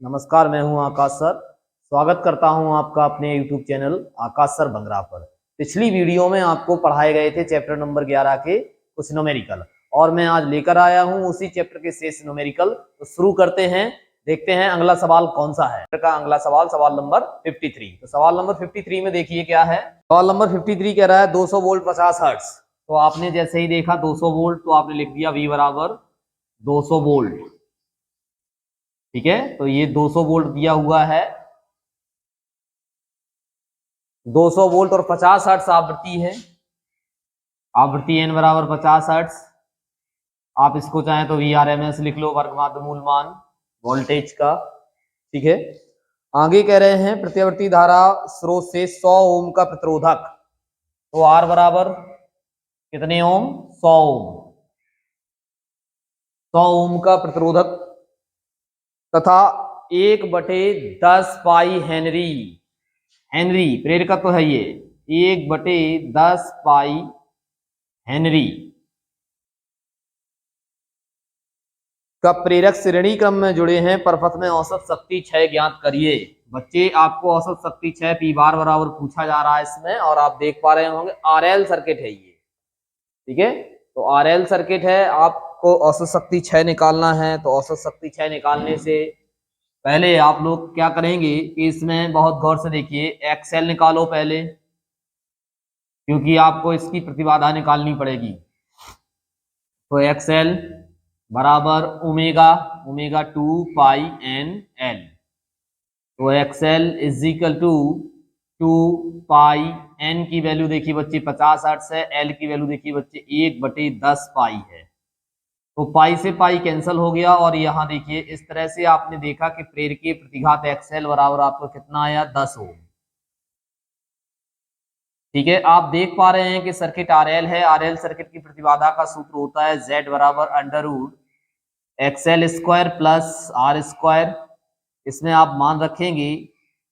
नमस्कार, मैं हूं आकाश सर। स्वागत करता हूं आपका अपने YouTube चैनल आकाश सर बंगरा पर। पिछली वीडियो में आपको पढ़ाए गए थे चैप्टर नंबर 11 के कुछ न्यूमेरिकल, और मैं आज लेकर आया हूं उसी चैप्टर के शेष न्यूमेरिकल। तो शुरू करते हैं, देखते हैं अगला सवाल कौन सा है। का अगला सवाल सवाल नंबर 53। तो सवाल नंबर 53 में देखिए क्या है। सवाल नंबर 53 कह रहा है 200 वोल्ट 50 हर्ट्ज। तो आपने जैसे ही देखा 200 वोल्ट तो आपने लिख दिया V बराबर 200 वोल्ट। ठीक है, तो ये 200 वोल्ट दिया हुआ है। 200 वोल्ट और 50 हर्ट्ज आवृत्ति है। आवृत्ति n बराबर 50 हर्ट्ज। आप इसको चाहें तो VRMS लिख लो, वर्ग माध्य मूल मान वोल्टेज का। ठीक है, आगे कह रहे हैं प्रत्यावर्ती धारा स्रोत से 100 ओम का प्रतिरोधक। तो R बराबर कितने ओम? 100 ओम। 100 ओम का प्रतिरोधक तथा 1/10 पाई हेनरी। हेनरी प्रेरक तो है ये, 1/10 पाई हेनरी का प्रेरक श्रेणी क्रम में जुड़े हैं। परपथ में औसत शक्ति क्षय ज्ञात करिए। बच्चे, आपको औसत शक्ति क्षय पी बार बराबर पूछा जा रहा है इसमें, और आप देख पा रहे होंगे RL सर्किट है ये। ठीक है, तो RL सर्किट है, आपको औसत शक्ति क्षय निकालना है। तो औसत शक्ति क्षय निकालने से पहले आप लोग क्या करेंगे कि इसमें बहुत गौर से देखिए, एक्सएल निकालो पहले, क्योंकि आपको इसकी प्रतिबाधा निकालनी पड़ेगी। तो एक्सएल बराबर ओमेगा 2 पाई NL। तो XL is equal to 2 pi N की वैल्यू देखिए बच्चे 50 हर्ट्ज है, L की वैल्यू देखिए बच्चे 1/10 पाई है। तो पाई से पाई कैंसिल हो गया, और यहाँ देखिए इस तरह से आपने देखा कि प्रेरकीय प्रतिघात एक्सएल बराबर आपको कितना आया? 10 ओम। ठीक है, आप देख पा रहे हैं कि सर्किट RL है। RL सर्किट की प्रतिबाधा का सूत्र होता है Z बराबर under root XL square plus R square. इसमें आप मान रखेंगे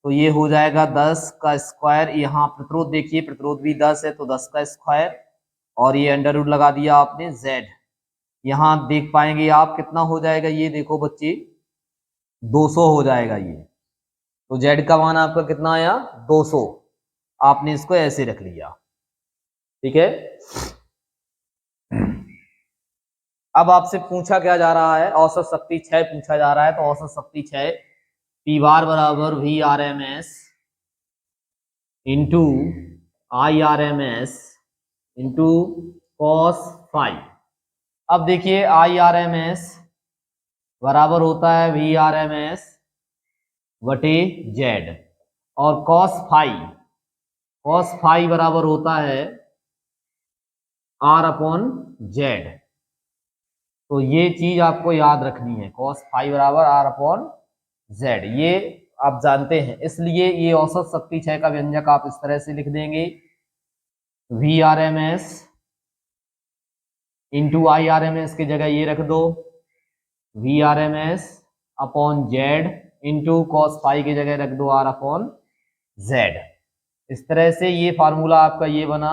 तो ये हो जाएगा 10 का स्क्वायर। यहाँ प्रतिरोध देखिए, प्रतिरोध भी 10 है, तो 10 का स्क्वायर, और ये अंडर रूट लगा दिया आपने Z। यहाँ देख पाएंगे आप कितना हो जाएगा, ये देखो बच्चे 200 हो जाएगा ये। तो Z का मान आपका कितना आया? 200। आपने इसको ऐसे रख लिया। ठीक है, अब आपसे पूछा क्या जा रहा है? औसत शक्ति क्षय पूछा जा रहा है। तो औसत शक्ति क्षय P बार बराबर VRMS into IRMS into cos phi. अब देखिए IRMS बराबर होता है VRMS बटे Z, और cos फाई बराबर होता है R/Z। तो ये चीज आपको याद रखनी है, cos फाई बराबर R/Z, ये आप जानते हैं। इसलिए ये औसत शक्ति क्षय का व्यंजक आप इस तरह से लिख देंगे, VRMS इंटू IRMS की जगह ये रख दो, VRMS upon Z into cos phi की जगह रख दो R/Z। इस तरह से ये फार्मूला आपका ये बना,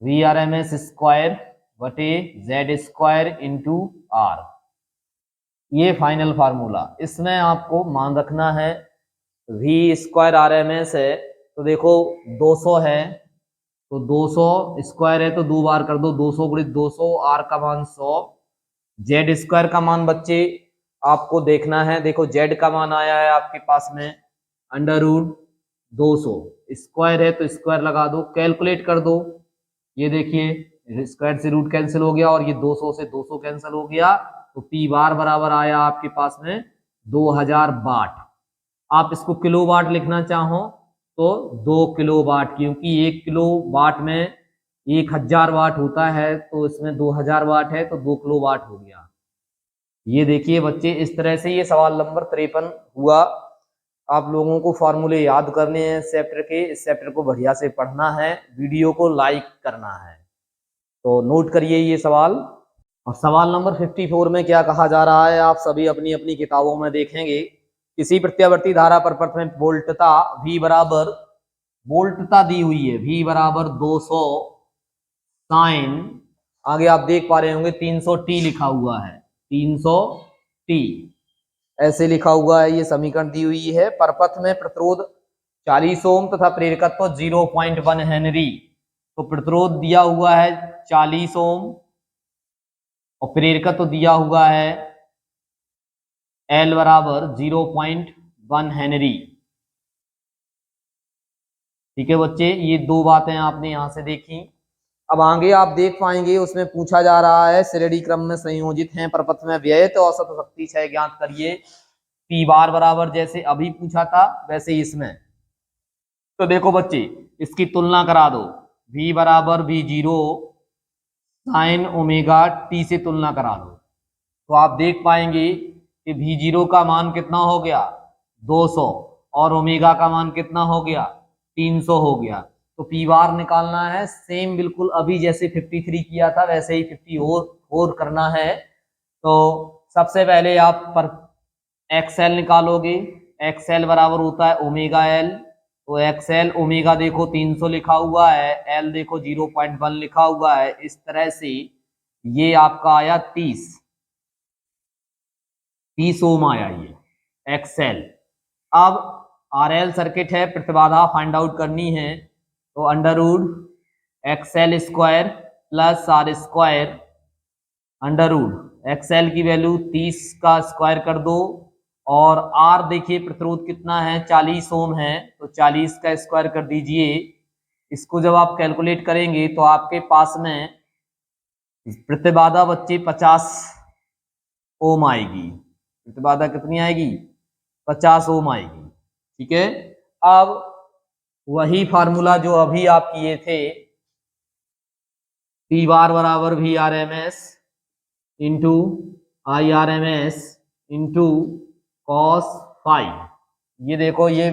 VRMS स्क्वायर बटे Z स्क्वायर इंटू R। ये फाइनल फार्मूला। इसमें आपको मान रखना है V स्क्वायर RMS है, तो देखो 200 है, तो 200 स्क्वायर है तो 2 बार कर दो, 200 गुणित 200, R का मान 100। Z स्क्वायर का मान बच्चे आपको देखना है, देखो Z का मान आया है आपके पास में अंडर रूट 200। स्क्वायर है तो स्क्वायर लगा दो, कैलकुलेट कर दो। ये देखिए स्क्वायर से रूट कैंसिल हो गया, और ये 200 से 200 कैंसिल हो गया। तो P बार बराबर आया आपके पास में 2000 वाट। आप इसको किलो वाट लिखना चाहो तो 2 किलो वाट, क्योंकि 1 किलो वाट में 1000 वाट होता है, तो इसमें 2000 वाट है तो 2 किलो वाट हो गया। ये देखिए बच्चे, इस तरह से ये सवाल नंबर 53 हुआ। आप लोगों को फॉर्मूले याद करने हैं इस चैप्टर के। इस चैप्टर को बढ़िया से पढ़ना है, वीडियो को लाइक करना है। तो नोट करिए ये सवाल। और सवाल नंबर 54 में क्या कहा जा रहा है, आप सभी अपनी अपनी किताबों में देखेंगे। किसी प्रत्यावर्ती धारा पर प्रथम वोल्टता V बराबर, वोल्टता दी हुई है V बराबर 200 साइन, आगे आप देख पा रहे होंगे 300 T लिखा हुआ है, 300 T ऐसे लिखा हुआ है, ये समीकरण दी हुई है। परपथ में प्रतिरोध 40 ओम तथा प्रेरकत्व 0.1 हेनरी। तो प्रतिरोध दिया हुआ है 40 ओम और प्रेरकत्व दिया हुआ है L बराबर 0.1 हेनरी। ठीक है बच्चे, ये दो बातें आपने यहां से देखी। अब आगे आप देख पाएंगे उसमें पूछा जा रहा है श्रेणी क्रम में संयोजित हैं प्रपथ में व्ययित औसत शक्ति क्षय ज्ञात करिए। पी बार बराबर जैसे अभी पूछा था वैसे इसमें। तो देखो बच्चे, इसकी तुलना करा दो। V बराबर V0 साइन ओमेगा टी से तुलना करा दो, तो आप देख पाएंगे कि V0 का मान कितना हो गया 200 और ओमेगा का मान कितना हो गया 300 हो गया। तो पी बार निकालना है सेम बिल्कुल अभी जैसे 53 किया था वैसे ही 54 करना है। तो सबसे पहले आप पर एक्सएल निकालोगे। एक्सएल बराबर होता है ओमेगा एल। तो एक्सएल ओमेगा देखो 300 लिखा हुआ है, एल देखो 0.1 लिखा हुआ है। इस तरह से ये आपका आया 30 ओम आया ये एक्सएल। अब आरएल सर्किट है, प्रतिबाधा फाइंड आउट करनी है। तो under root XL square plus R square under root XL की वैल्यू 30 का स्क्वायर कर दो और आर देखिए प्रतिरोध कितना है 40 ओम है, तो 40 का स्क्वायर कर दीजिए। इसको जब आप कैलकुलेट करेंगे तो आपके पास में प्रतिबाधा बच्चे 50 ओम आएगी। प्रतिबाधा कितनी आएगी 50 ओम आएगी। ठीक है, अब वही फार्मूला जो अभी आप किए थे, पी बार बराबर V R M S into I R M S into cos phi. ये देखो ये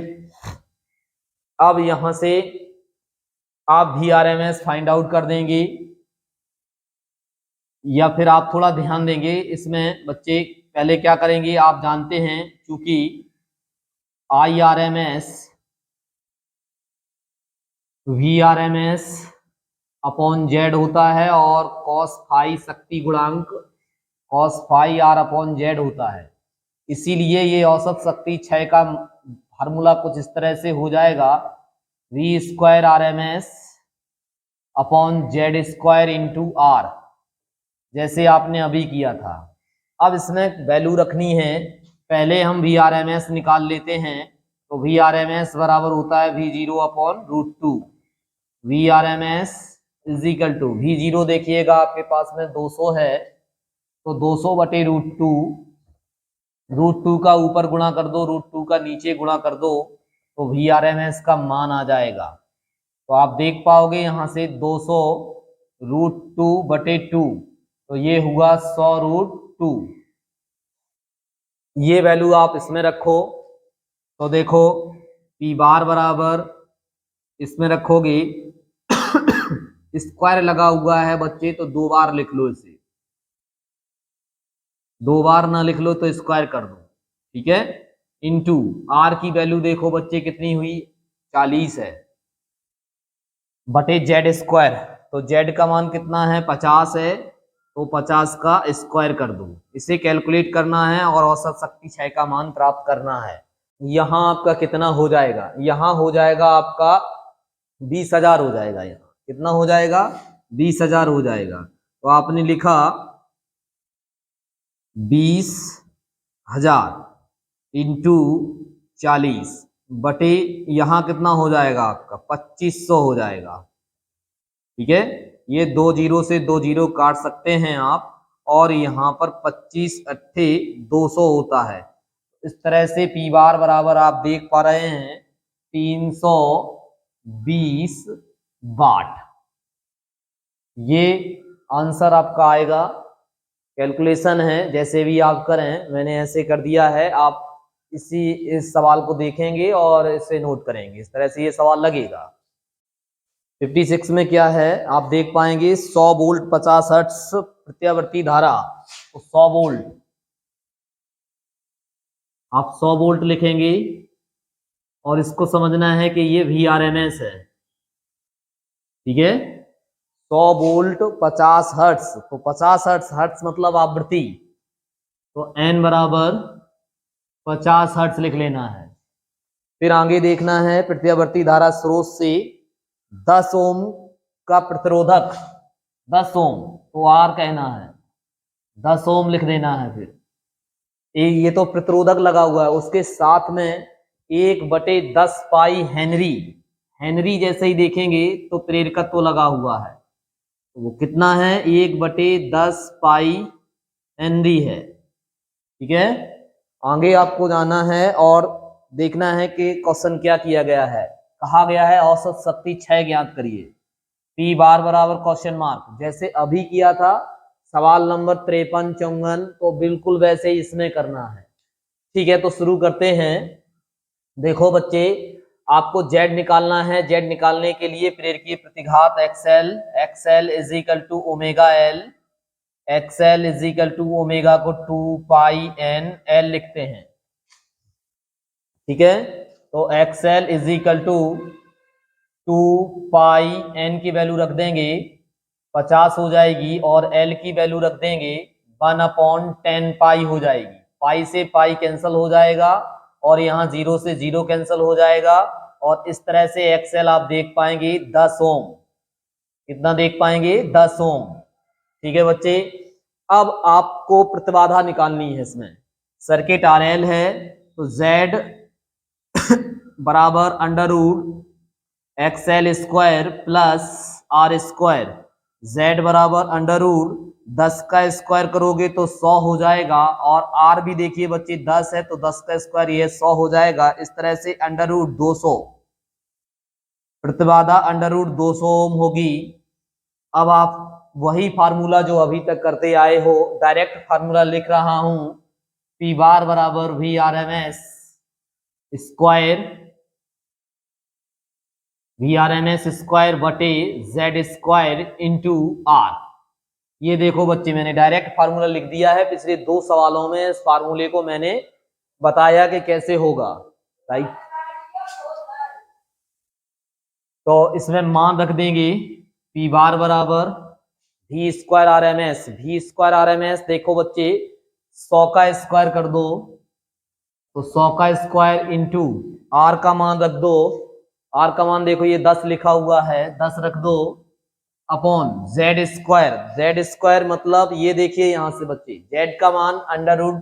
अब यहां से आप V R M S find out कर देंगे या फिर आप थोड़ा ध्यान देंगे इसमें बच्चे। पहले क्या करेंगे, आप जानते हैं क्योंकि I R M S V R M S upon Z होता है और कॉस फाई शक्ति गुणांक cos phi R upon Z होता है। इसीलिए ये औसत शक्ति क्षय का फार्मूला कुछ इस तरह से हो जाएगा, V square R M S upon Z square into R, जैसे आपने अभी किया था। अब इसमें वैल्यू रखनी है, पहले हम वी आर एम एस निकाल लेते हैं। तो वी आर एम एस बराबर होता है V0 अपॉन √2। V R M S is equal to V0 देखिएगा आपके पास में 200 है, तो 200 बटे √2, √2 का ऊपर गुणा कर दो, √2 का नीचे गुणा कर दो, तो वी आर एम एस का मान आ जाएगा। तो आप देख पाओगे यहां से 200 √2 बटे 2, तो ये हुआ 100 √2। ये वैल्यू आप इसमें रखो। तो देखो पी बार बराबर इसमें रखोगे स्क्वायर लगा हुआ है बच्चे, तो 2 बार लिख लो इसे, 2 बार ना लिख लो तो स्क्वायर कर दो। ठीक है, इनटू आर की वैल्यू देखो बच्चे कितनी हुई 40 है, बटे जेड स्क्वायर। तो जेड का मान कितना है 50 है, तो 50 का स्क्वायर कर दो। इसे कैलकुलेट करना है और औसत शक्ति क्षय का मान प्राप्त करना है। यहाँ आपका कितना हो जाएगा, यहाँ हो जाएगा आपका 20,000 हो जाएगा। यहाँ कितना हो जाएगा 20,000 हो जाएगा। तो आपने लिखा 20,000 इंटू 40 बटे यहाँ कितना हो जाएगा आपका 2500 हो जाएगा। ठीक है, ये 2 जीरो से 2 जीरो काट सकते हैं आप, और यहाँ पर 25 अट्ठे 200 होता है। इस तरह से पी बार बराबर आप देख पा रहे हैं 320 वाट। ये आंसर आपका आएगा। कैलकुलेशन है, जैसे भी आप करें, मैंने ऐसे कर दिया है, आप इस सवाल को देखेंगे और इसे नोट करेंगे, इस तरह से ये सवाल लगेगा। 56 में क्या है आप देख पाएंगे, 100 वोल्ट 50 हर्ट्ज प्रत्यावर्ती धारा। तो 100 वोल्ट आप 100 वोल्ट लिखेंगे और इसको समझना है कि ये VRMS है। ठीक है, 100 वोल्ट 50 हर्ट्ज, तो 50 हर्ट्ज, हर्ट्ज मतलब आवृत्ति, तो N बराबर 50 हर्ट्ज लिख लेना है। फिर आगे देखना है प्रत्यावर्ती धारा स्रोत से 10 ओम का प्रतिरोधक, 10 ओम तो आर कहना है, 10 ओम लिख देना है। फिर ये तो प्रतिरोधक लगा हुआ है, उसके साथ में 1/10 पाई हेनरी, हेनरी जैसे ही देखेंगे तो प्रेरकत्व तो लगा हुआ है, तो वो कितना है 1/10 पाई हेनरी है। ठीक है, आगे आपको जाना है और देखना है कि क्वेश्चन क्या किया गया है। कहा गया है औसत शक्ति 6 ज्ञात करिए, पी बार बराबर क्वेश्चन मार्क, जैसे अभी किया था सवाल नंबर 53 54, तो बिल्कुल वैसे ही इसमें करना है। ठीक है, तो शुरू करते हैं। देखो बच्चे, आपको जेड निकालना है। जेड निकालने के लिए प्रेरकीय प्रतिघात XL, XL is equal to omega L, XL is equal to omega को 2 पाई एन एल लिखते हैं। ठीक है, तो XL is equal to 2 pi N की वैल्यू रख देंगे 50 हो जाएगी, और एल की वैल्यू रख देंगे 1/10 पाई हो जाएगी। पाई से पाई कैंसिल हो जाएगा और यहाँ 0 से 0 कैंसिल हो जाएगा, और इस तरह से एक्सएल आप देख पाएंगे 10 ओम। कितना देख पाएंगे 10 ओम। ठीक है बच्चे, अब आपको प्रतिबाधा निकालनी है। इसमें सर्किट आरएल है, तो जेड बराबर under root XL square plus R square, Z बराबर अंडर रूट 10 का स्क्वायर करोगे तो 100 हो जाएगा, और आर भी देखिए बच्चे 10 है तो 10 का स्क्वायर ये 100 हो जाएगा। इस तरह से अंडर रूट 200, प्रतिबाधा अंडर रूट 200 ओम होगी। अब आप वही फार्मूला जो अभी तक करते आए हो, डायरेक्ट फार्मूला लिख रहा हूं, पी बार बराबर V R M S square, V R M S square बटे जेड स्क्वायर इंटू आर। ये देखो बच्चे, मैंने डायरेक्ट फार्मूला लिख दिया है। पिछले 2 सवालों में इस फार्मूले को मैंने बताया कि कैसे होगा, राइट। तो इसमें मान रख देंगे पी बार बराबर V square R M S, V square R M S देखो बच्चे 100 का स्क्वायर कर दो, तो 100 का स्क्वायर इंटू आर का मान रख दो। आर का मान देखो ये 10 लिखा हुआ है, 10 रख दो upon Z square, Z square मतलब ये देखिए यहां से बच्चे जेड का मान अंडर रूट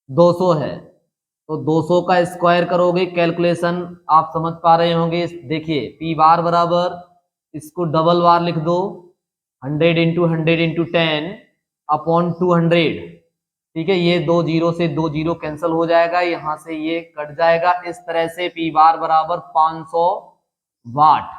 200 है, तो 200 का स्क्वायर करोगे, कैलकुलेशन आप समझ पा रहे होंगे। देखिए पी बार बराबर, इसको डबल बार लिख दो 100 इंटू 100 इंटू 10 अपॉन 200। ठीक है, ये 2 जीरो से 2 जीरो कैंसिल हो जाएगा, यहां से ये कट जाएगा। इस तरह से पी बार बराबर 500 वाट।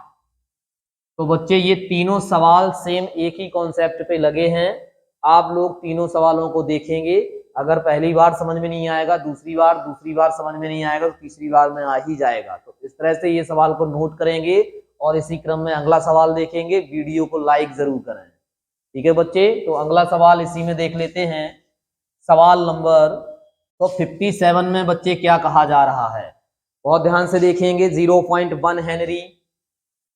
तो बच्चे ये तीनों सवाल सेम एक ही कॉन्सेप्ट पे लगे हैं। आप लोग तीनों सवालों को देखेंगे, अगर पहली बार समझ में नहीं आएगा, दूसरी बार समझ में नहीं आएगा, तो तीसरी बार में आ ही जाएगा। तो इस तरह से ये सवाल को नोट करेंगे और इसी क्रम में अगला सवाल देखेंगे। वीडियो को लाइक जरूर करें। ठीक है बच्चे, तो अगला सवाल इसी में देख लेते हैं। सवाल नंबर तो 57 में बच्चे क्या कहा जा रहा है, बहुत ध्यान से देखेंगे। 0.1 हेनरी,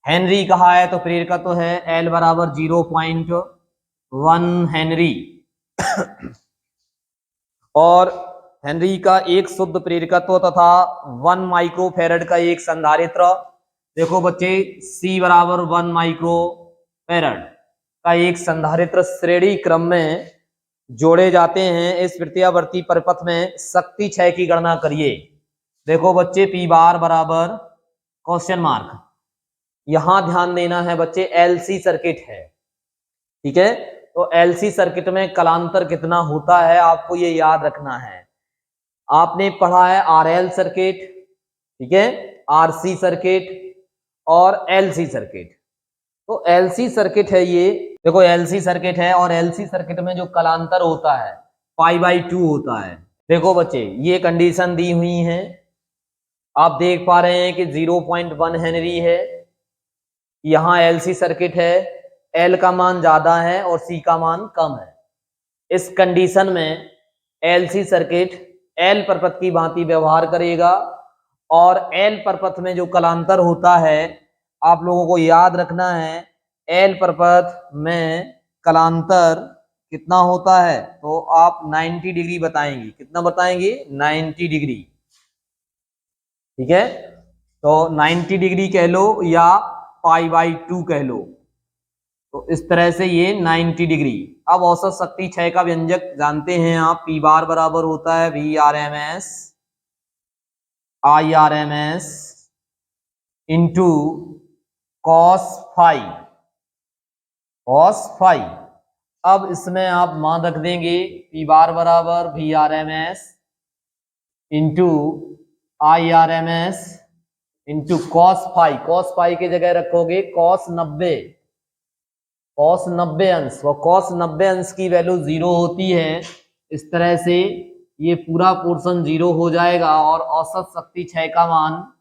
हेनरी कहा है तो प्रेरकत्व तो है एल बराबर 0.1 हेनरी और हेनरी का एक शुद्ध प्रेरकत्व तथा 1 माइक्रोफेरेड का एक संधारित्र। देखो बच्चे C बराबर 1 माइक्रोफेरेड का एक संधारित्र श्रेणी क्रम में जोड़े जाते हैं। इस प्रत्यावर्ती परिपथ में शक्ति क्षय की गणना करिए। देखो बच्चे पी बार बराबर क्वेश्चन मार्क, यहां ध्यान देना है बच्चे एलसी सर्किट है। ठीक है, तो एलसी सर्किट में कलांतर कितना होता है आपको ये याद रखना है। आपने पढ़ा है आरएल सर्किट, ठीक है, आरसी सर्किट और एलसी सर्किट। तो एलसी सर्किट है ये, देखो एलसी सर्किट है और एलसी सर्किट में जो कलांतर होता है π/2 होता है। देखो बच्चे ये कंडीशन दी हुई है, आप देख पा रहे हैं कि 0.1 हेनरी है, यहां एलसी सर्किट है, एल का मान ज्यादा है और सी का मान कम है। इस कंडीशन में एलसी सर्किट एल परपथ की भांति व्यवहार करेगा, और एल परपथ में जो कलांतर होता है आप लोगों को याद रखना है, एल परपथ में कलांतर कितना होता है, तो आप 90 डिग्री बताएंगे। कितना बताएंगे? 90 डिग्री। ठीक है, तो 90 डिग्री कह लो या π/2 कह लो। तो इस तरह से ये 90 डिग्री। अब औसत शक्ति क्षय का व्यंजक जानते हैं आप, P बार बराबर होता है VRMS IRMS into cos phi. अब इसमें आप मान रख देंगे P बार बराबर VRMS into IRMS into cos phi की जगह रखोगे cos 90 अंश, और cos 90 अंश की वैल्यू 0 होती है। इस तरह से ये पूरा पोर्शन 0 हो जाएगा और औसत शक्ति क्षय का मान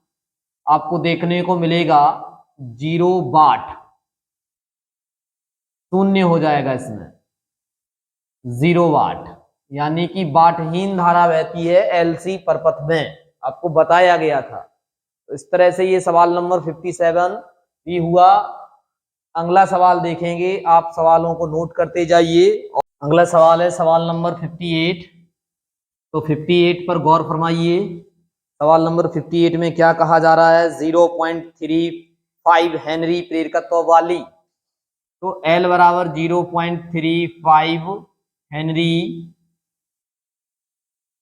आपको देखने को मिलेगा 0 वाट, शून्य हो जाएगा इसमें 0 वाट, यानी कि वाटहीन धारा बहती है एलसी परपथ में, आपको बताया गया था। तो इस तरह से ये सवाल नंबर 57 भी हुआ। अगला सवाल देखेंगे, आप सवालों को नोट करते जाइए। अगला सवाल है सवाल नंबर 58। तो 58 पर गौर फरमाइए। सवाल नंबर 58 में क्या कहा जा रहा है? 0.35 हेनरी प्रेरकत्व वाली, तो L बराबर 0.35 हेनरी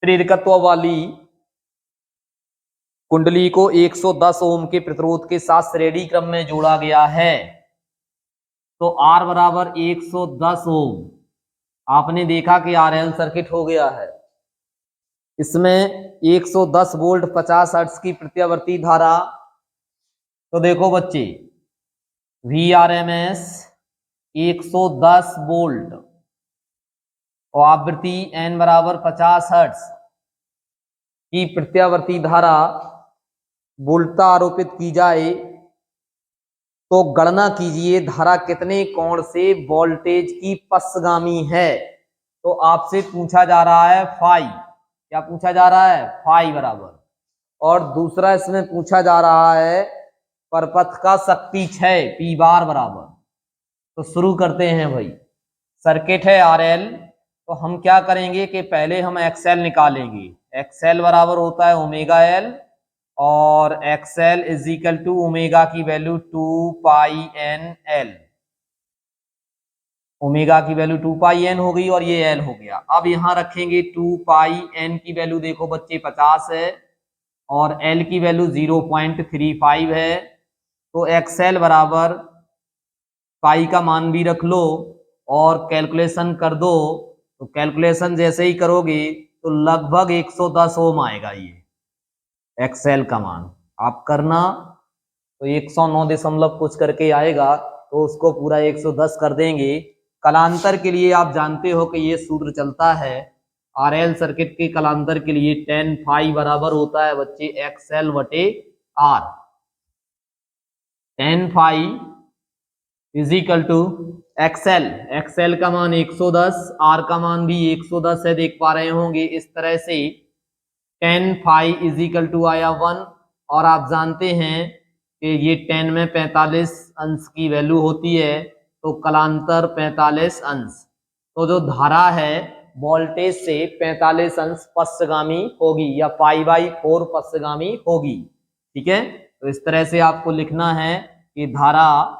प्रेरकत्व वाली कुंडली को 110 ओम के प्रतिरोध के साथ श्रेणी क्रम में जोड़ा गया है। तो R बराबर 110 ओम, आपने देखा कि RL सर्किट हो गया है। इसमें 110 वोल्ट 50 हर्ट्ज की प्रत्यावर्ती धारा। तो देखो बच्चे, VRMS 110 वोल्ट और आवृत्ति N बराबर 50 हर्ट्ज की प्रत्यावर्ती धारा वोल्टता आरोपित की जाए, तो गणना कीजिए धारा कितने कोण से वोल्टेज की पश्चगामी है। तो आपसे पूछा जा रहा है फाई, क्या पूछा जा रहा है? फाई बराबर, और दूसरा इसमें पूछा जा रहा है परपथ का शक्ति क्षय P बार बराबर। तो शुरू करते हैं भाई। सर्किट है RL, तो हम क्या करेंगे कि पहले हम XL निकालेंगे। XL बराबर होता है ओमेगा L, और XL is equal to omega की वैल्यू 2πN L। ओमेगा की वैल्यू 2πN हो गई और ये L हो गया। अब यहां रखेंगे 2πN की वैल्यू, देखो बच्चे 50 है और L की वैल्यू 0.35 है। तो XL बराबर पाई का मान भी रख लो और कैलकुलेशन कर दो। तो कैलकुलेशन जैसे ही करोगे तो लगभग 110 ओम आएगा ये XL का मान। आप करना तो 109 दशमलव कुछ करके आएगा, तो उसको पूरा 110 कर देंगे। कलांतर के लिए आप जानते हो कि ये सूत्र चलता है RL सर्किट के कलांतर के लिए tan फाई बराबर होता है बच्चे XL बटे R। tan phi is equal to XL का मान 110, R का मान भी 110 है, देख पा रहे होंगे। इस तरह से tan phi is equal to आया 1, और आप जानते हैं कि ये tan में 45 अंश की वैल्यू होती है, तो कलांतर 45 अंश। तो जो धारा है वोल्टेज से 45 अंश पश्चगामी होगी या π/4 पश्चगामी होगी। ठीक है, तो इस तरह से आपको लिखना है कि धारा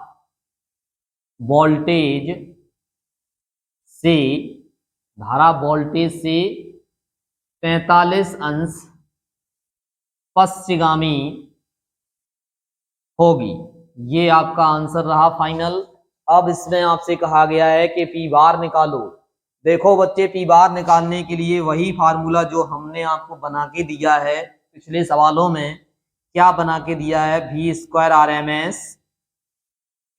वोल्टेज से 45 अंश पश्चगामी होगी। ये आपका आंसर रहा फाइनल। अब इसमें आपसे कहा गया है कि P बार निकालो। देखो बच्चे, P बार निकालने के लिए वही फार्मूला जो हमने आपको बना के दिया है पिछले सवालों में। क्या बना के दिया है? V² RMS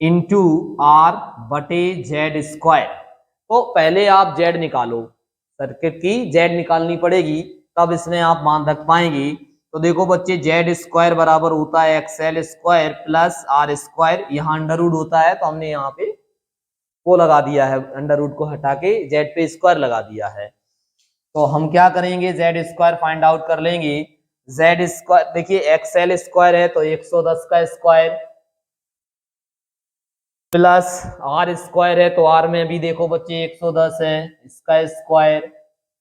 इंटू R बटे Z²। तो पहले आप Z निकालो, सर्किट की Z निकालनी पड़ेगी, तब इसमें आप मान रख पाएंगे। तो देखो बच्चे, Z² बराबर होता है XL² प्लस R²। यहाँ अंडर रूट होता है तो हमने यहाँ पे वो लगा दिया है, अंडर रूट को हटा के Z पे स्क्वायर लगा दिया है। तो हम क्या करेंगे, Z² फाइंड आउट कर लेंगे। Z², देखिए XL² है तो 110 का स्क्वायर प्लस आर स्क्वायर है तो आर में भी देखो बच्चे 110 है, इसका स्क्वायर,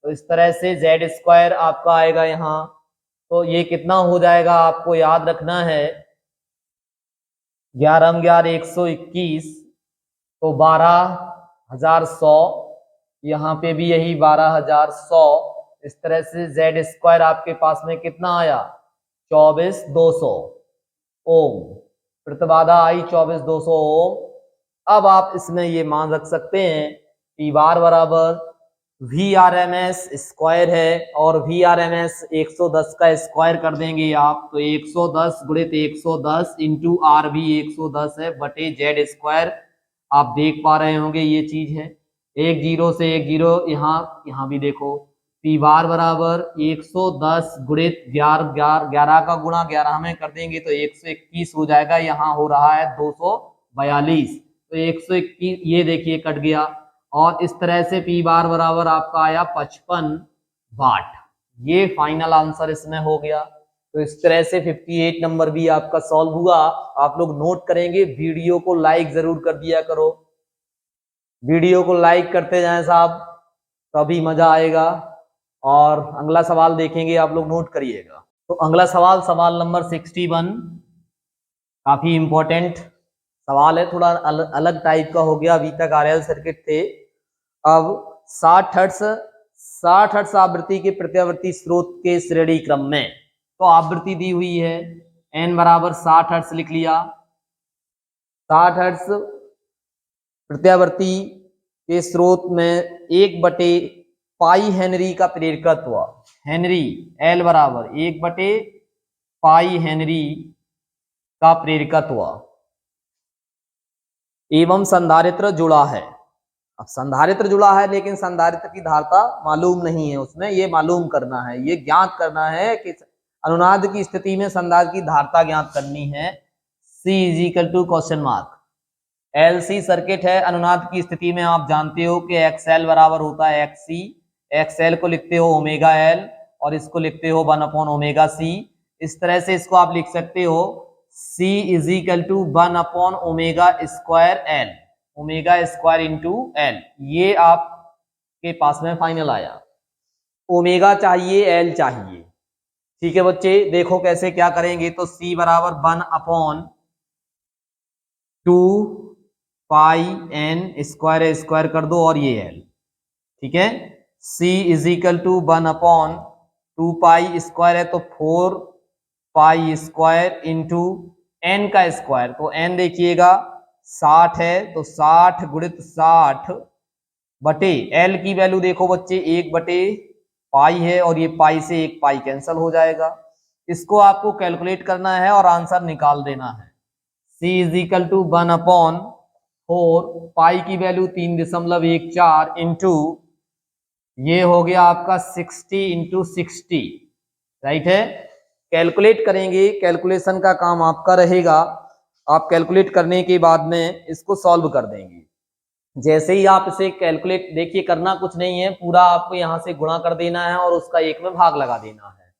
तो इस तरह से जेड स्क्वायर आपका आएगा यहाँ। तो ये कितना हो जाएगा आपको याद रखना है, 11 11 121, तो 12,100, यहाँ पे भी यही 12,100। इस तरह से जेड स्क्वायर आपके पास में कितना आया, 24,200 ओम। प्रतिबाधा आई 24,200 ओम। अब आप इसमें ये मान रख सकते हैं पी बार बराबर V R M S square है, और वी आर एम एस 110 का स्क्वायर कर देंगे आप, तो 110 गुणित 110 इंटू आर भी 110 है बटे जेड स्क्वायर। आप देख पा रहे होंगे ये चीज है, एक जीरो से एक जीरो, यहाँ भी देखो पी बार बराबर 110 गुणित 11 का गुणा 11 में कर देंगे तो 121 हो जाएगा, यहाँ हो रहा है 242, तो 121 ये देखिए कट गया। और इस तरह से पी बार बराबर आपका आया 55 वाट। ये फाइनल आंसर इसमें हो गया। तो इस तरह से 58 नंबर भी आपका सॉल्व हुआ। आप लोग नोट करेंगे, वीडियो को लाइक जरूर कर दिया करो, वीडियो को लाइक करते जाएं साहब, तभी मजा आएगा। और अगला सवाल देखेंगे, आप लोग नोट करिएगा। तो अगला सवाल, सवाल नंबर 61, काफी इंपॉर्टेंट सवाल है, थोड़ा अलग टाइप का हो गया। अभी तक आरएल सर्किट थे, अब 60 हर्ट्ज आवृत्ति के प्रत्यावर्ती स्रोत के श्रेणी क्रम में, तो आवृत्ति दी हुई है एन बराबर 60 हर्ट्ज लिख लिया। 60 हर्ट्ज प्रत्यावर्ती के स्रोत में 1/पाई हेनरी का प्रेरकत्व, हेनरी एल बराबर 1/पाई हेनरी का प्रेरकत्व एवं संधारित्र जुड़ा है। अब संधारित्र जुड़ा है लेकिन संधारित्र की धारता मालूम नहीं है, उसमें ये मालूम करना है, ये ज्ञात करना है कि अनुनाद की स्थिति में संधारित्र की धारता ज्ञात करनी है। C = question mark. LC circuit है, अनुनाद की स्थिति में आप जानते हो कि XL बराबर होता है XC, XL को लिखते हो ओमेगा L और इसको लिखते हो 1/ओमेगा C। इस तरह से इसको आप लिख सकते हो C = 1/ओमेगा² L, omega square into L. ये आपके पास में फाइनल आया। ओमेगा चाहिए, एल चाहिए, ठीक है बच्चे। देखो कैसे क्या करेंगे, तो C बराबर 1/2 n स्क्वायर कर दो और ये एल, ठीक है। C = 1/2 पाई स्क्वायर है तो 4 पाई स्क्वायर इंटू एन का स्क्वायर, तो एन देखिएगा 60 है तो 60 गुणित 60 बटे एल की वैल्यू देखो बच्चे 1/पाई है और ये पाई से 1 पाई कैंसिल हो जाएगा। इसको आपको कैलकुलेट करना है और आंसर निकाल देना है। C = 1/4, पाई की वैल्यू 3.14 इंटू ये हो गया आपका 60 इंटू 60, राइट है। कैलकुलेट करेंगे, कैलकुलेशन का काम आपका रहेगा। आप कैलकुलेट करने के बाद में इसको सॉल्व कर देंगे। जैसे ही आप इसे कैलकुलेट, देखिए करना कुछ नहीं है, पूरा आपको यहाँ से गुणा कर देना है और उसका 1 में भाग लगा देना है।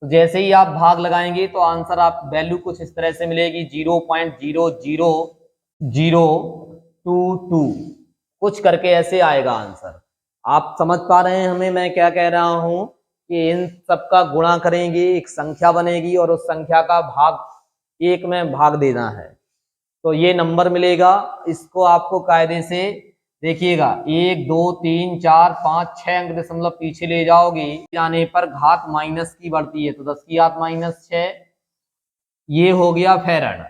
तो जैसे ही आप भाग लगाएंगे तो आंसर आप वैल्यू कुछ इस तरह से मिलेगी 0.00022 कुछ करके ऐसे आएगा आंसर। आप समझ पा रहे हैं हमें मैं क्या कह रहा हूं कि इन सब का गुणा करेंगे, एक संख्या बनेगी और उस संख्या का भाग 1 में भाग देना है तो ये नंबर मिलेगा। इसको आपको कायदे से देखिएगा 1 2 3 4 5 6 अंक दशमलव पीछे ले जाओगे, जाने पर घात माइनस की बढ़ती है तो 10 की घात -6, ये हो गया फेरड।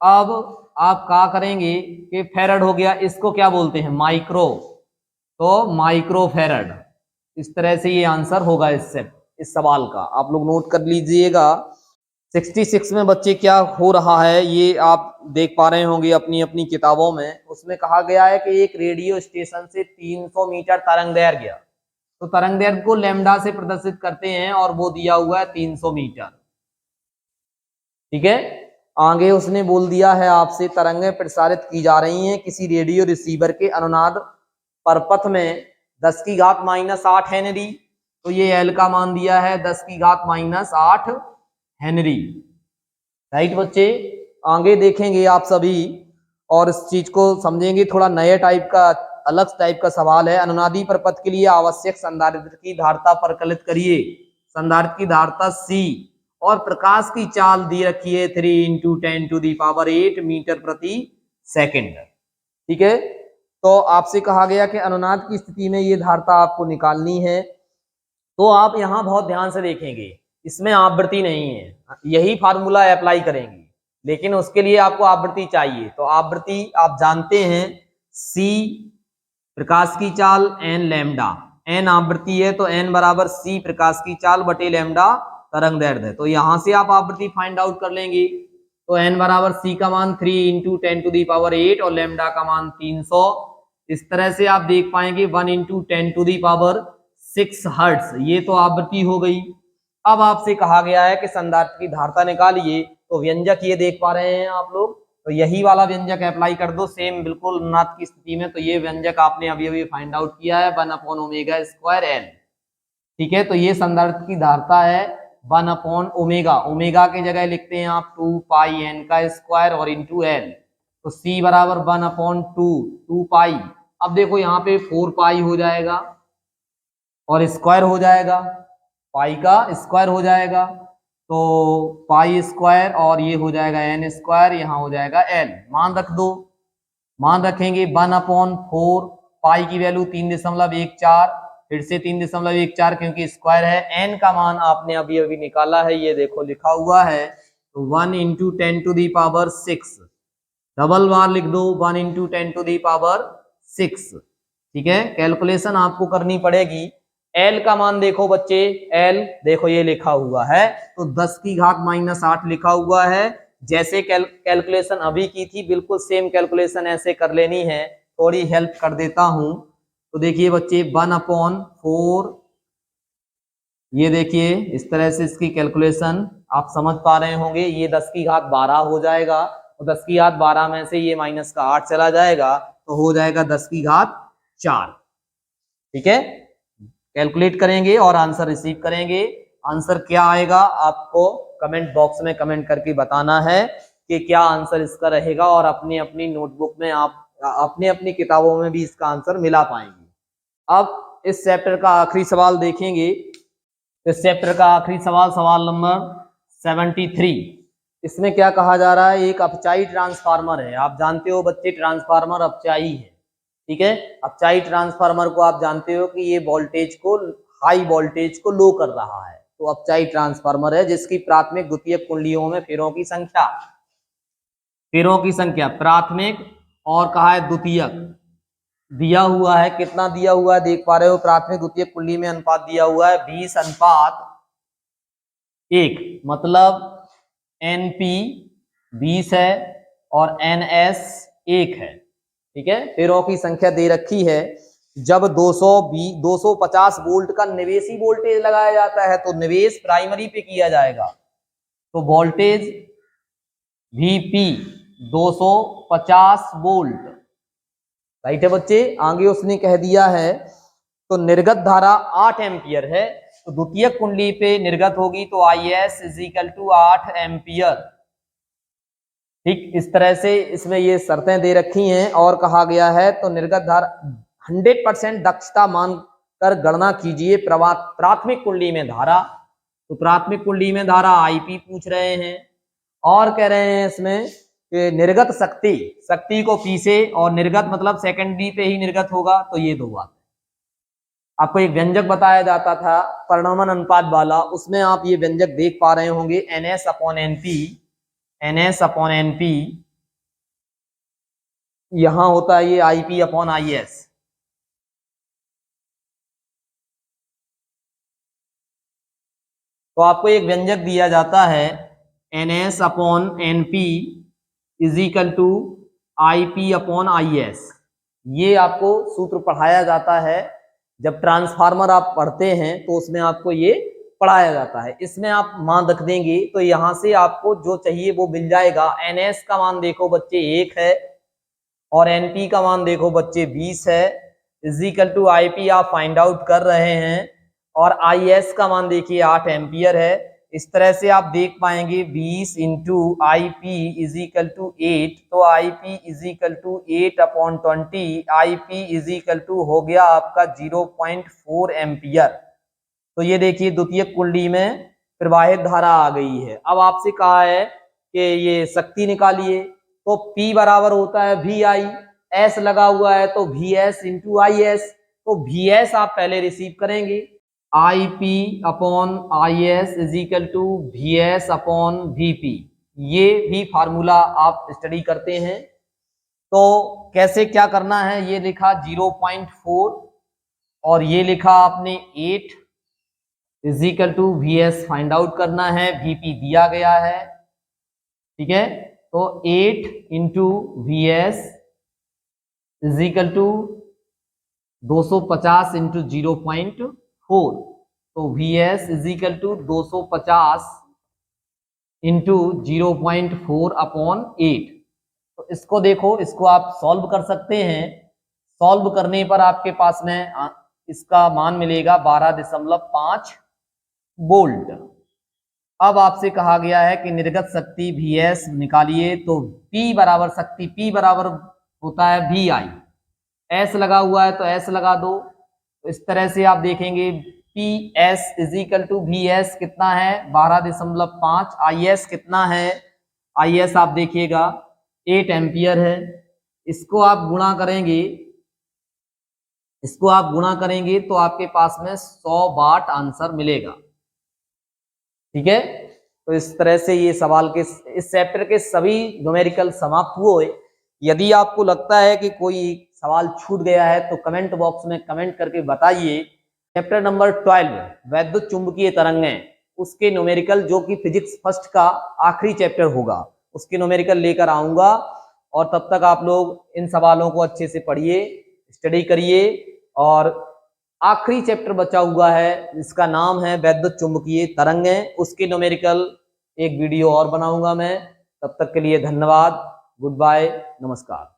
अब आप क्या करेंगे कि फेरड हो गया, इसको क्या बोलते हैं माइक्रो, तो माइक्रो फेरड। इस तरह से ये आंसर होगा इस सवाल का, आप लोग नोट कर लीजिएगा। 66 में बच्चे क्या हो रहा है ये आप देख पा रहे होंगे अपनी अपनी किताबों में। उसमें कहा गया है कि एक रेडियो स्टेशन से 300 मीटर तरंगदैर्घ्य, तो तरंगदैर्घ्य को लैम्डा से प्रदर्शित करते हैं और वो दिया हुआ है 300 मीटर, ठीक है। आगे उसने बोल दिया है आपसे तरंगें प्रसारित की जा रही हैं किसी रेडियो रिसीवर के अनुनाद परपथ में 10 की घात -8 हेनरी, तो ये एल का मान दिया है 10 की घात -8 हेनरी, राइट बच्चे। आगे देखेंगे आप सभी और इस चीज को समझेंगे। थोड़ा नए टाइप का, अलग टाइप का सवाल है। अनुनादी प्रपथ के लिए आवश्यक संधारित्र की धारिता प्रकलित करिए। संधारित्र की धारिता C और प्रकाश की चाल दी रखी है 3 × 10⁸ मीटर प्रति सेकंड। ठीक है, तो आपसे कहा गया कि अनुनाद की स्थिति में ये धारिता आपको निकालनी है। तो आप यहाँ बहुत ध्यान से देखेंगे, इसमें आवृत्ति नहीं है, यही फार्मूला अप्लाई करेंगे, लेकिन उसके लिए आपको आवृत्ति चाहिए। तो आवृत्ति आप जानते हैं, C प्रकाश की चाल n लैम्डा, n आवृत्ति है तो n बराबर C प्रकाश की चाल बटे लैम्डा तरंग दैर्ध्य है। तो यहां से आप आवृत्ति फाइंड आउट कर लेंगे। तो n बराबर C का मान 3 × 10⁸ और लैम्डा का मान 300। इस तरह से आप देख पाएंगे 1 × 10⁶ हर्ट्ज, ये तो आवृत्ति हो गई। अब आपसे कहा गया है कि संधारित्र की धारिता निकालिए। तो व्यंजक ये देख पा रहे हैं आप लोग, तो यही वाला व्यंजक अप्लाई कर दो सेम बिल्कुल अनुनाद की स्थिति में। तो ये व्यंजक आपने अभी अभी फाइंड आउट किया है 1/ω²L। ठीक है, तो ये संधारित्र की धारिता है 1/ω। ओमेगा की जगह लिखते हैं आप 2πn² और इंटू L। तो C बराबर 1/2 अब देखो यहाँ पे 4π हो जाएगा और स्क्वायर हो जाएगा, पाई का स्क्वायर हो जाएगा, तो π² और ये हो जाएगा n², यहाँ हो जाएगा L। मान रख दो, मान रखेंगे 1/4, पाई की वैल्यू 3.14, फिर से 3.14 क्योंकि स्क्वायर है। n का मान आपने अभी अभी निकाला है, ये देखो लिखा हुआ है, तो 1 × 10⁶, डबल बार लिख दो 1 × 10⁶। ठीक है, कैलकुलेशन आपको करनी पड़ेगी। L का मान देखो बच्चे, L देखो ये लिखा हुआ है, तो 10⁻⁻8 लिखा हुआ है। जैसे कैलकुलेशन अभी की थी बिल्कुल सेम कैलकुलेशन ऐसे कर लेनी है, थोड़ी हेल्प कर देता हूं। तो देखिए बच्चे 1/4, ये देखिए इस तरह से इसकी कैलकुलेशन आप समझ पा रहे होंगे। ये 10⁻12 हो जाएगा, तो 10⁻12 में से ये -8 चला जाएगा, तो हो जाएगा 10⁻4। ठीक है, कैलकुलेट करेंगे और आंसर रिसीव करेंगे। आंसर क्या आएगा आपको कमेंट बॉक्स में कमेंट करके बताना है कि क्या आंसर इसका रहेगा, और अपनी अपनी नोटबुक में आप अपनी अपनी किताबों में भी इसका आंसर मिला पाएंगे। अब इस चैप्टर का आखिरी सवाल देखेंगे। इस चैप्टर का आखिरी सवाल, सवाल नंबर 73। इसमें क्या कहा जा रहा है, एक अपचाई ट्रांसफार्मर है। आप जानते हो बच्चे ट्रांसफार्मर अपचाई है। ठीक है, अपचाई ट्रांसफार्मर को आप जानते हो कि ये वोल्टेज को, हाई वोल्टेज को लो कर रहा है। तो अपचाई ट्रांसफार्मर है जिसकी प्राथमिक द्वितीयक कुंडलियों में फेरों की संख्या प्राथमिक और कहा है द्वितीयक दिया हुआ है। कितना दिया हुआ है देख पा रहे हो, प्राथमिक द्वितीयक कुंडली में अनुपात दिया हुआ है 20:1, मतलब NP 20 है और NS 1 है। ठीक है, फेरों की संख्या दे रखी है। जब 250 वोल्ट का निवेशी वोल्टेज लगाया जाता है तो निवेश प्राइमरी पे किया जाएगा, तो वोल्टेज VP 250 वोल्ट। राइट है बच्चे, आगे उसने कह दिया है तो निर्गत धारा 8 एम्पियर है, तो द्वितीयक कुंडली पे निर्गत होगी तो IS = 8 एम्पियर। ठीक, इस तरह से इसमें ये शर्तें दे रखी हैं और कहा गया है तो निर्गत धारा 100% दक्षता मानकर गणना कीजिए प्राथमिक कुंडली में धारा। तो प्राथमिक कुंडली में धारा IP पूछ रहे हैं और कह रहे हैं इसमें कि निर्गत शक्ति को P से, और निर्गत मतलब सेकेंडरी पे ही निर्गत होगा, तो ये दो बात। आपको एक व्यंजक बताया जाता था परिणामन अनुपात वाला, उसमें आप ये व्यंजक देख पा रहे होंगे NS/NP यहां होता है ये IP/IS। तो आपको एक व्यंजक दिया जाता है NS/NP = IP/IS। ये आपको सूत्र पढ़ाया जाता है जब ट्रांसफार्मर आप पढ़ते हैं तो उसमें आपको ये पढ़ाया जाता है। इसमें आप मान रख देंगे तो यहां से आपको जो चाहिए वो मिल जाएगा। NS का मान देखो बच्चे 1 है और NP का मान देखो बच्चे 20 है, = IP आप फाइंड आउट कर रहे हैं, और IS का मान देखिए 8 एम्पियर है, इस तरह से आप देख पाएंगे 20 into I P is equal to 8, तो I P is equal to 8/20, I P is equal to हो गया आपका 0.4 एम्पियर। तो ये देखिए द्वितीयक कुंडली में प्रवाहित धारा आ गई है। अब आपसे कहा है कि ये शक्ति निकालिए, तो P बराबर होता है वी आई, एस लगा हुआ है तो V S into I S, तो वी एस आप पहले रिसीव करेंगे, I P upon I S is equal to V S upon V P. ये भी फार्मूला आप स्टडी करते हैं। तो कैसे क्या करना है, ये लिखा 0.4 और ये लिखा आपने 8 is equal to V S find out करना है, वी पी दिया गया है, ठीक है। तो 8 into V S is equal to 250 into 0.4, तो V S is equal to 250 into 0.4 upon 8। तो इसको देखो, इसको आप सॉल्व कर सकते हैं। सॉल्व करने पर आपके पास में इसका मान मिलेगा 12.5 वोल्ट। अब आपसे कहा गया है कि निर्गत शक्ति वी एस निकालिए, तो P बराबर शक्ति P बराबर होता है वी आई, एस लगा हुआ है तो एस लगा दो। तो इस तरह से आप देखेंगे P S is equal to V S कितना है 12.5, आई एस कितना है, आई एस आप देखिएगा 8 एम्पियर है। इसको आप गुणा करेंगे, इसको आप गुणा करेंगे तो आपके पास में 100 वाट आंसर मिलेगा, ठीक है। तो इस तरह से ये सवाल के इस चैप्टर के सभी न्यूमेरिकल समाप्त हुए। यदि आपको लगता है कि कोई सवाल छूट गया है तो कमेंट बॉक्स में कमेंट करके बताइए। चैप्टर नंबर 12 वैद्युत चुंबकीय तरंगें, उसके न्यूमेरिकल जो कि फिजिक्स फर्स्ट का आखिरी चैप्टर होगा, उसके न्यूमेरिकल लेकर आऊंगा। और तब तक आप लोग इन सवालों को अच्छे से पढ़िए, स्टडी करिए। और आखिरी चैप्टर बचा हुआ है जिसका नाम है वैद्युत चुंबकीय तरंगें, उसके न्यूमेरिकल एक वीडियो और बनाऊंगा मैं। तब तक के लिए धन्यवाद, गुड बाय, नमस्कार।